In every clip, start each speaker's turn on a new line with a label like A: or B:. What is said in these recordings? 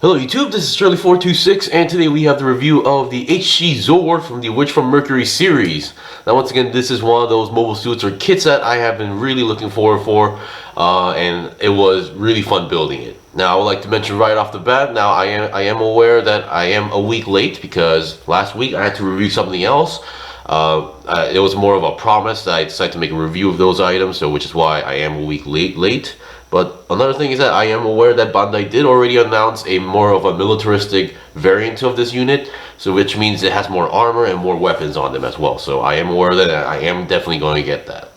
A: Hello YouTube, this is Shirley426 and today we have the review of the HG Zowort from the Witch from Mercury series. Now once again, this is one of those mobile suits or kits that I have been really looking forward for and it was really fun building it. Now I would like to mention right off the bat, now I am aware that I am a week late because last week I had to review something else. It was more of a promise that I decided to make a review of those items, so which is why I am a week late. But another thing is that I am aware that Bandai did already announce a more of a militaristic variant of this unit, so which means it has more armor and more weapons on them as well. So I am aware that I am definitely going to get that.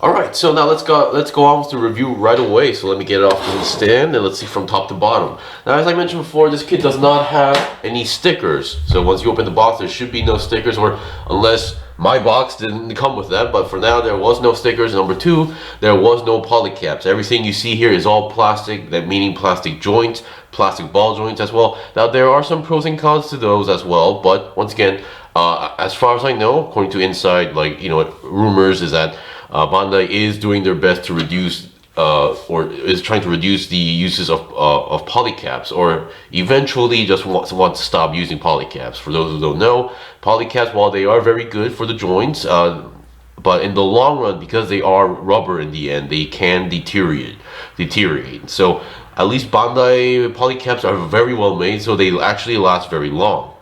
A: Alright, so now let's go on with the review right away. So let me get it off to the stand and let's see from top to bottom. Now as I mentioned before, this kit does not have any stickers. So once you open the box, there should be no stickers, or unless my box didn't come with that, but for now there was no stickers. Number two, there was no polycaps. Everything you see here is all plastic, that meaning plastic joints, plastic ball joints as well. Now there are some pros and cons to those as well, but once again, as far as I know, according to inside, rumors is that Bandai is doing their best to reduce or is trying to reduce the uses of polycaps, or eventually just want to stop using polycaps. For those who don't know, polycaps, while they are very good for the joints, but in the long run, because they are rubber in the end, they can deteriorate. So at least Bandai polycaps are very well made, so they actually last very long.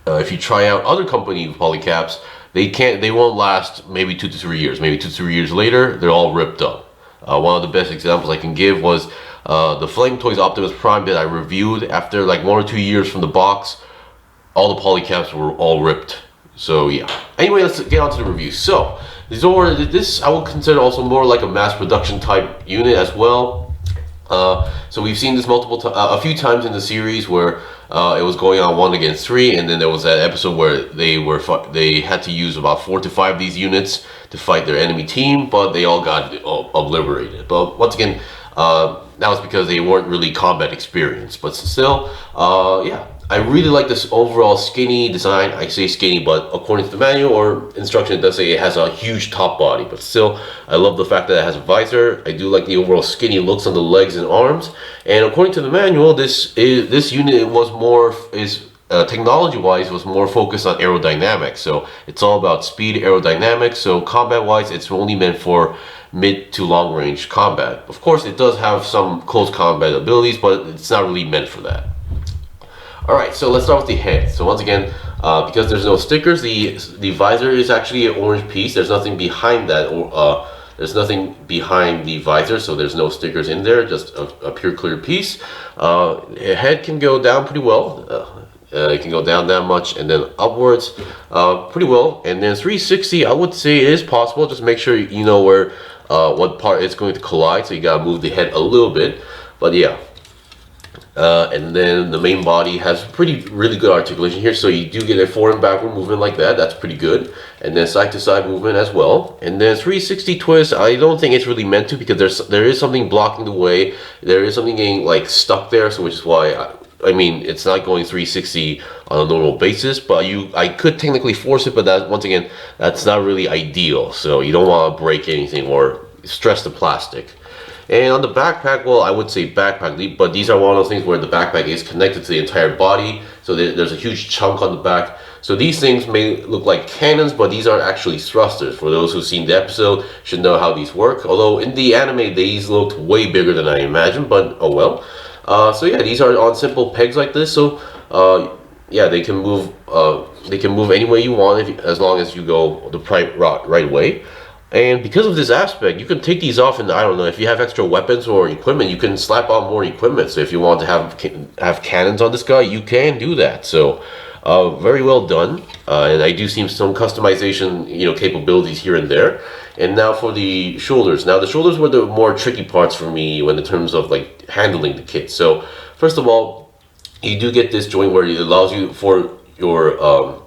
A: If you try out other company polycaps, they won't last maybe 2 to 3 years. Maybe 2 to 3 years later, they're all ripped up. One of the best examples I can give was the Flame Toys Optimus Prime that I reviewed. After like 1 or 2 years from the box, all the polycaps were all ripped. So yeah. Anyway, let's get on to the review. So Zowort, this I would consider also more like a mass production type unit as well. So we've seen this a few times in the series where it was going on 1 against 3, and then there was that episode where they had to use about 4 to 5 of these units to fight their enemy team, but they all got obliterated. But once again, that was because they weren't really combat experienced. But still, yeah, I really like this overall skinny design. I say skinny, but according to the manual or instruction, it does say it has a huge top body. But still, I love the fact that it has a visor. I do like the overall skinny looks on the legs and arms. And according to the manual, this unit was technology-wise was more focused on aerodynamics. So it's all about speed, aerodynamics. So combat-wise, it's only meant for mid to long range combat. Of course, it does have some close combat abilities, but it's not really meant for that. Alright, so let's start with the head. So once again, because there's no stickers, the visor is actually an orange piece. There's nothing behind that, there's nothing behind the visor, so there's no stickers in there, just a pure clear piece. Head can go down pretty well. It can go down that much and then upwards pretty well. And then 360, I would say it is possible. Just make sure you know where what part it's going to collide, so you gotta move the head a little bit. But yeah. And then the main body has really good articulation here, so you do get a forward and backward movement like that. That's pretty good. And then side to side movement as well. And then 360 twist, I don't think it's really meant to, because there is something blocking the way. There is something getting like stuck there, so which is why I mean it's not going 360 on a normal basis. But I could technically force it, but that, once again, that's not really ideal. So you don't want to break anything or stress the plastic. And on the backpack, well, I would say backpack, but these are one of those things where the backpack is connected to the entire body, so there's a huge chunk on the back. So these things may look like cannons, but these are actually thrusters. For those who've seen the episode, should know how these work. Although in the anime, these looked way bigger than I imagined, but oh well. So yeah, these are on simple pegs like this. So yeah, they can move any way you want as long as you go the right way. And because of this aspect, you can take these off, and I don't know, if you have extra weapons or equipment, you can slap on more equipment. So if you want to have cannons on this guy, you can do that. So very well done. And I do see some customization, capabilities here and there. And now for the shoulders. Now the shoulders were the more tricky parts for me in terms of like handling the kit. So first of all, you do get this joint where it allows you for your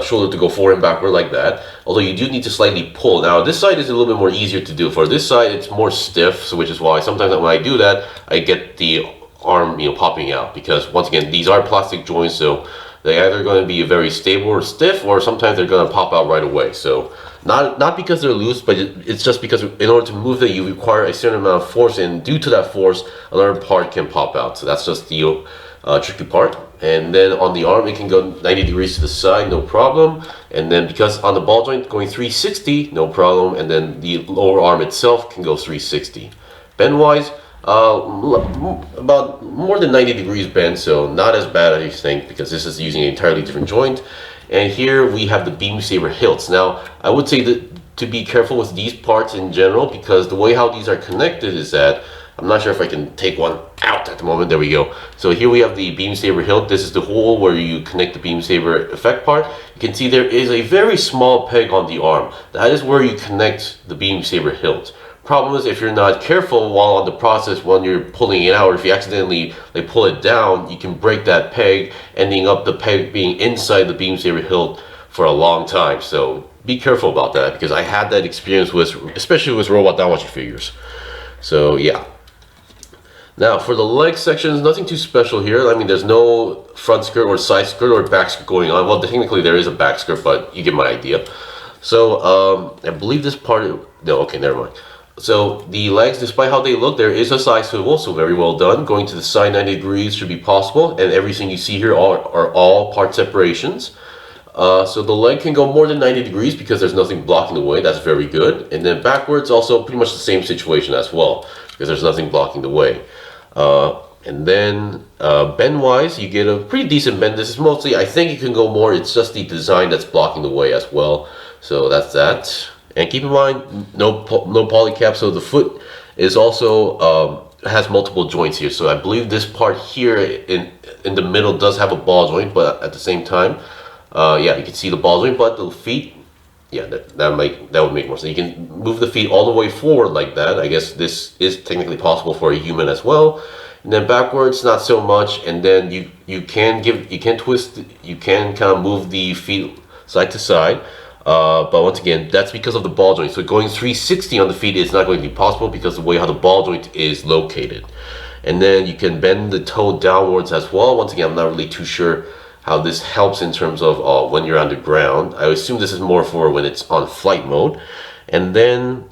A: shoulder to go forward and backward like that, although you do need to slightly pull. Now this side is a little bit more easier to do. For this side, it's more stiff, so which is why sometimes when I do that, I get the arm popping out, because once again, these are plastic joints, so They're either going to be very stable or stiff, or sometimes they're going to pop out right away. So not because they're loose, but it's just because in order to move them, you require a certain amount of force, and due to that force, another part can pop out. So that's just the tricky part. And then on the arm, it can go 90 degrees to the side, no problem. And then because on the ball joint, going 360, no problem. And then the lower arm itself can go 360. Bend wise, about more than 90 degrees bend, so not as bad as you think, because this is using an entirely different joint. And here we have the beam saber hilts. Now I would say that to be careful with these parts in general, because the way how these are connected is that I'm not sure if I can take one out at the moment. There we go. So here we have the beam saber hilt. This is the hole where you connect the beam saber effect part. You can see there is a very small peg on the arm. That is where you connect the beam saber hilt. Problem is, if you're not careful while on the process, when you're pulling it out, or if you accidentally pull it down, you can break that peg, ending up the peg being inside the beam saber hilt for a long time. So be careful about that, because I had that experience with, especially with robot downwatching figures. So yeah. Now for the leg sections, nothing too special here. I mean, there's no front skirt or side skirt or back skirt going on. Well, technically there is a back skirt, but you get my idea. So I believe this part, no, okay, never mind. So the legs, despite how they look, there is a side swivel, so very well done. Going to the side 90 degrees should be possible, and everything you see here are all part separations. So the leg can go more than 90 degrees because there's nothing blocking the way. That's very good. And then backwards, also pretty much the same situation as well, because there's nothing blocking the way. And then bend wise, you get a pretty decent bend. This is mostly, I think you can go more, it's just the design that's blocking the way as well. So that's that. And keep in mind, no polycap, so the foot is also has multiple joints here. So I believe this part here in the middle does have a ball joint, but at the same time, yeah, you can see the ball joint, but the feet, yeah, that would make more sense. You can move the feet all the way forward like that. I guess this is technically possible for a human as well. And then backwards, not so much. And then you can twist, you can kind of move the feet side to side. But once again, that's because of the ball joint. So going 360 on the feet is not going to be possible because of the way how the ball joint is located. And then you can bend the toe downwards as well. Once again, I'm not really too sure how this helps in terms of when you're on the ground. I assume this is more for when it's on flight mode. And then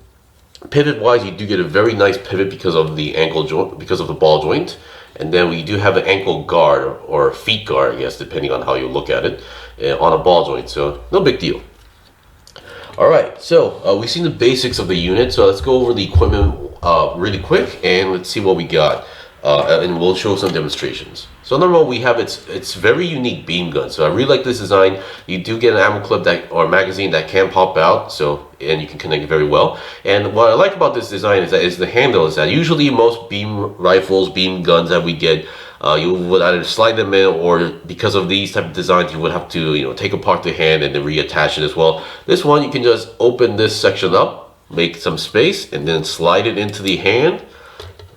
A: pivot wise, you do get a very nice pivot because of the ankle joint, because of the ball joint. And then we do have an ankle guard or feet guard, I guess, depending on how you look at it, on a ball joint. So no big deal. Alright, so we've seen the basics of the unit, so let's go over the equipment really quick and let's see what we got. And we'll show some demonstrations. So number one, we have its very unique beam gun. So I really like this design. You do get an ammo clip or magazine that can pop out, and you can connect it very well. And what I like about this design is the handle. Is that usually most beam rifles, beam guns that we get, you would either slide them in, or because of these type of designs, you would have to take apart the hand and then reattach it as well. This one, you can just open this section up, make some space, and then slide it into the hand.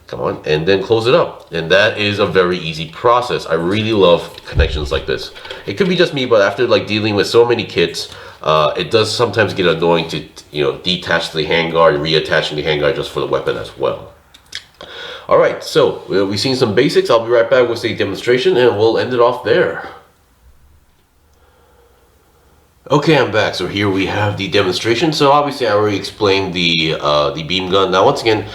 A: Come on, and then close it up. And that is a very easy process. I really love connections like this. It could be just me, but after dealing with so many kits, it does sometimes get annoying to detach the handguard, reattaching the handguard just for the weapon as well. Alright, so we've seen some basics. I'll be right back with a demonstration and we'll end it off there. Okay, I'm back. So here we have the demonstration. So obviously I already explained the beam gun. Now once again,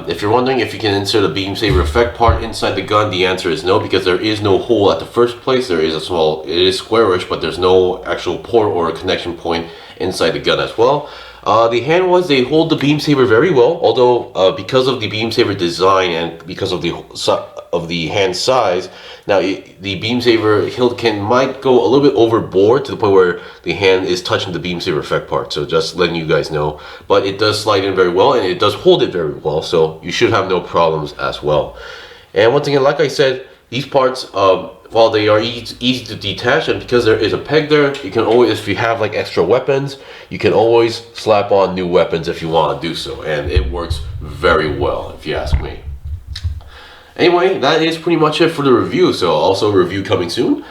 A: if you're wondering if you can insert a beam saber effect part inside the gun, the answer is no, because there is no hole at the first place. There is it is squarish, but there's no actual port or a connection point inside the gun as well. The hand ones, they hold the beam saber very well, although because of the beam saber design and because of the hand size, now the beam saber hilt might go a little bit overboard to the point where the hand is touching the beam saber effect part. So just letting you guys know, but it does slide in very well and it does hold it very well, so you should have no problems as well. And once again, like I said, these parts, while they are easy to detach, and because there is a peg there, you can always, if you have extra weapons, you can always slap on new weapons if you want to do so, and it works very well if you ask me. Anyway, that is pretty much it for the review, so also a review coming soon.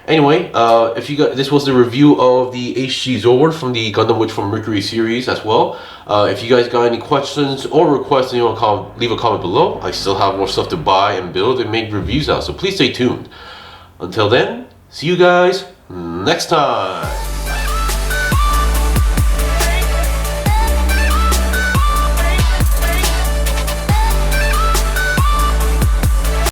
A: Anyway, this was the review of the HG Zowort from the Gundam Witch from Mercury series as well. If you guys got any questions or requests, leave a comment below. I still have more stuff to buy and build and make reviews out, so please stay tuned. Until then, See you guys next time.